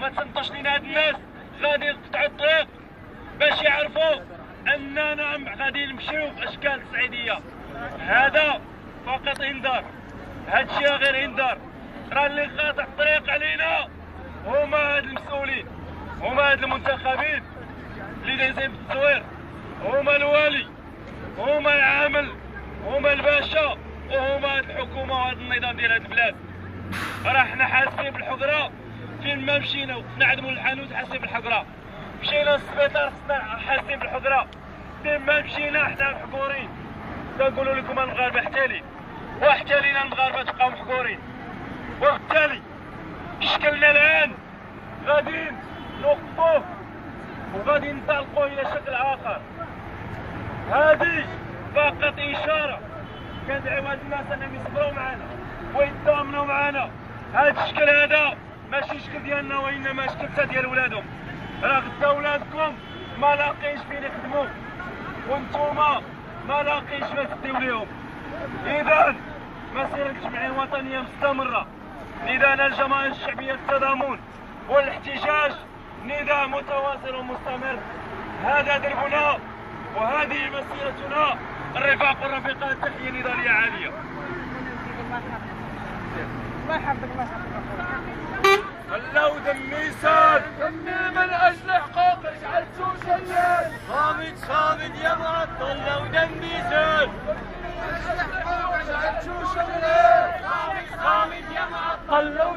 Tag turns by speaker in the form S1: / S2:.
S1: ما تنطش لينا هاد الناس غادي نقطعوا الطريق باش يعرفوا اننا غادي نمشيو باشكال تصعيديه. هذا فقط انذار، هادشي غير انذار. راه اللي قاطع الطريق علينا هما هاد المسؤولين، هما هاد المنتخبين اللي دايزين بالتصوير، هما الوالي، هما العامل، هما الباشا، وهما هاد الحكومه وهاد النظام ديال هاد البلاد. راه حنا حاسين بالحقره فين ما مشينا، نعدموا الحانوت حاسين بالحقره، مشينا للسبيطار حاسين بالحقره، فين ما مشينا حنا محقورين. كنقولوا لكم المغاربه احتالين واحتالينا المغاربه تبقاو محقورين. وبالتالي شكلنا الان غادي نوقفوه وغادي ننطلقوا الى شكل اخر. هذه فقط اشاره كندعيو هاد الناس انهم يصبروا معنا ويتضامنوا معنا. هذا الشكل هذا ماشي شكل ديالنا وانما شكل حتى ديال ولادهم. راه غدا ولادكم ما لاقيش فين يخدموا وانتوما ما لاقيش فين تديو ليهم. اذا مسيره الجمعيه الوطنيه مستمره، نداءنا الجماهير الشعبيه التضامن والاحتجاج نداء متواصل ومستمر. هذا دربنا وهذه مسيرتنا. الرفاق والرفيقات، تحيه نضاليه عاليه.
S2: الله يحفظك الله يحفظك.
S1: خلوا دمي سال
S2: دمي من اجل حقوق جعلتو شيال.
S1: صامد صامد يا معطل لو دمي سال.
S2: جعلتو شيال.
S1: صامد صامد يا معطل لو